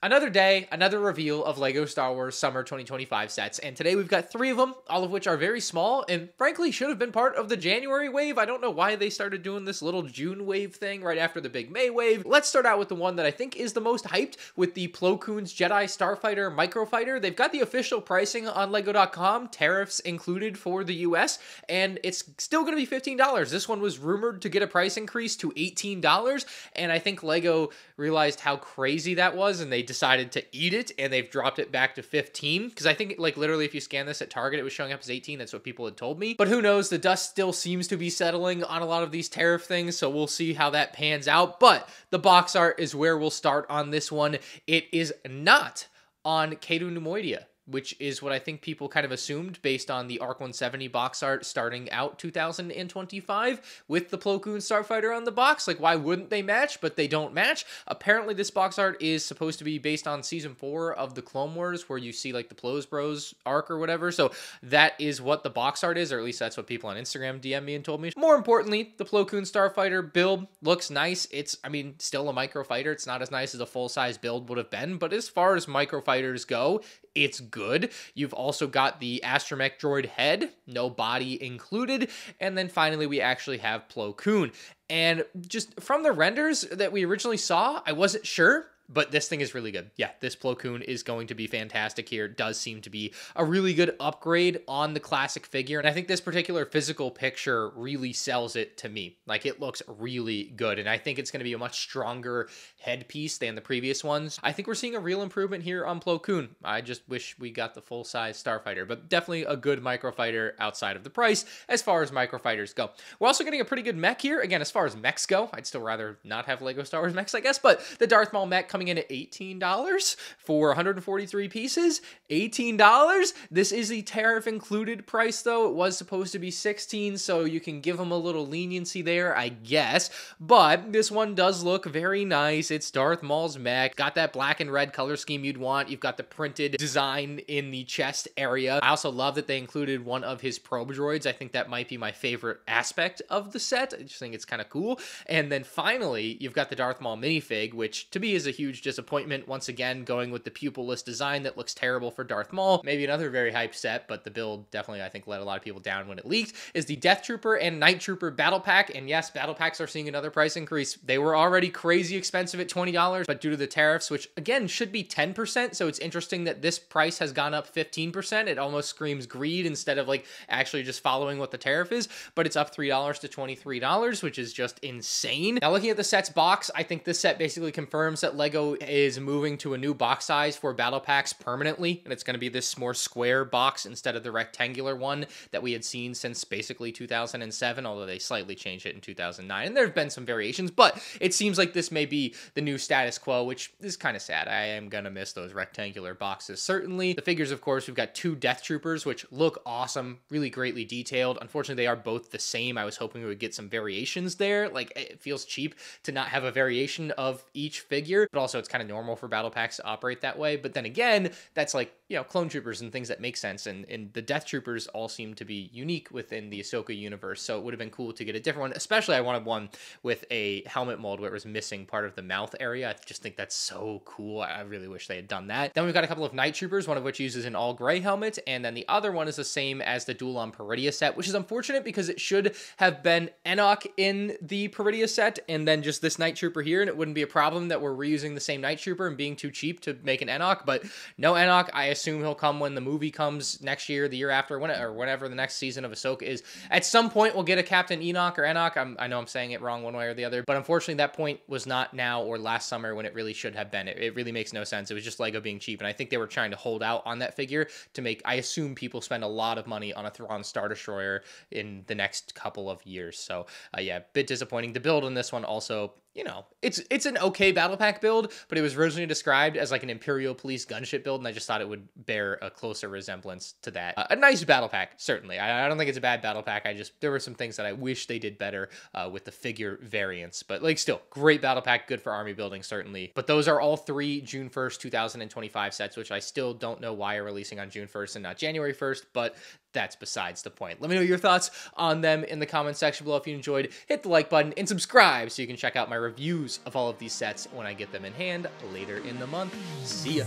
Another day, another reveal of LEGO Star Wars Summer 2025 sets, and today we've got 3 of them, all of which are very small, and frankly should have been part of the January wave. I don't know why they started doing this little June wave thing right after the big May wave. Let's start out with the one that I think is the most hyped, with the Koon's Jedi Starfighter Microfighter. They've got the official pricing on LEGO.com, tariffs included for the US, and it's still going to be $15. This one was rumored to get a price increase to $18, and I think LEGO realized how crazy that was, and they decided to eat it, and they've dropped it back to 15, because I think, like, literally if you scan this at Target, it was showing up as 18. That's what people had told me, but who knows? The dust still seems to be settling on a lot of these tariff things, so we'll see how that pans out. But the box art is where we'll start on this one. It is not on Koon, which is what I think people kind of assumed based on the ARC 170 box art starting out 2025 with the Plo Koon Starfighter on the box. Like, why wouldn't they match? But they don't match. Apparently, this box art is supposed to be based on Season 4 of the Clone Wars, where you see, like, the Plos Bros arc or whatever. So that is what the box art is, or at least that's what people on Instagram DM me and told me. More importantly, the Plo Koon Starfighter build looks nice. It's, I mean, still a microfighter. It's not as nice as a full-size build would have been, but as far as microfighters go, it's good. You've also got the astromech droid head, no body included. And then finally, we actually have Plo Koon. And just from the renders that we originally saw, I wasn't sure, but this thing is really good. Yeah, this Plo Koon is going to be fantastic here. It does seem to be a really good upgrade on the classic figure. And I think this particular physical picture really sells it to me. Like, it looks really good. And I think it's going to be a much stronger headpiece than the previous ones. I think we're seeing a real improvement here on Plo Koon. I just wish we got the full-size Starfighter, but definitely a good microfighter outside of the price as far as microfighters go. We're also getting a pretty good mech here. Again, as far as mechs go, I'd still rather not have LEGO Star Wars mechs, I guess, but the Darth Maul mech coming in at $18 for 143 pieces. $18. This is the tariff included price, though. It was supposed to be $16, so you can give them a little leniency there, I guess. But this one does look very nice. It's Darth Maul's mech. Got that black and red color scheme you'd want. You've got the printed design in the chest area. I also love that they included one of his probe droids. I think that might be my favorite aspect of the set. I just think it's kind of cool. And then finally, you've got the Darth Maul minifig, which to me is a huge disappointment. Once again, going with the pupilless design that looks terrible for Darth Maul. Maybe another very hyped set, but the build definitely, I think, let a lot of people down when it leaked, is the Death Trooper and Night Trooper battle pack. And yes, battle packs are seeing another price increase. They were already crazy expensive at $20, but due to the tariffs, which again should be 10%, so it's interesting that this price has gone up 15%. It almost screams greed instead of, like, actually just following what the tariff is, but it's up $3 to $23, which is just insane. Now, looking at the set's box, I think this set basically confirms that LEGO is moving to a new box size for battle packs permanently, and it's going to be this more square box instead of the rectangular one that we had seen since basically 2007, although they slightly changed it in 2009, and there have been some variations, but it seems like this may be the new status quo, which is kind of sad. I am going to miss those rectangular boxes, certainly. The figures, of course, we've got 2 Death Troopers, which look awesome, really greatly detailed. Unfortunately, they are both the same. I was hoping we would get some variations there. Like, it feels cheap to not have a variation of each figure, but also it's kind of normal for battle packs to operate that way. But then again, that's like, you know, clone troopers and things that make sense, and the Death Troopers all seem to be unique within the Ahsoka universe, so it would have been cool to get a different one. Especially I wanted one with a helmet mold where it was missing part of the mouth area. I just think that's so cool. I really wish they had done that. Then we've got a couple of Night Troopers, one of which uses an all gray helmet, and then the other one is the same as the Duel on Peridia set, which is unfortunate because it should have been Enoch in the Peridia set and then just this Night Trooper here, and it wouldn't be a problem that we're reusing the same Night Trooper and being too cheap to make an Enoch. But no Enoch. I assume he'll come when the movie comes next year, the year after, whenever the next season of Ahsoka is. At some point, we'll get a Captain Enoch or Enoch. I know I'm saying it wrong one way or the other, but unfortunately, that point was not now or last summer when it really should have been. It really makes no sense. It was just LEGO being cheap, and I think they were trying to hold out on that figure to make, I assume, people spend a lot of money on a Thrawn Star Destroyer in the next couple of years. So, yeah, a bit disappointing. The build on this one also, you know, it's an okay battle pack build, but it was originally described as like an Imperial Police gunship build, and I just thought it would bear a closer resemblance to that. A nice battle pack, certainly. I don't think it's a bad battle pack. There were some things that I wish they did better with the figure variants, but like still, great battle pack, good for army building, certainly. But those are all 3 June 1st, 2025 sets, which I still don't know why are releasing on June 1st and not January 1st, but that's besides the point. Let me know your thoughts on them in the comment section below. If you enjoyed, hit the like button and subscribe so you can check out my reviews of all of these sets when I get them in hand later in the month. See ya.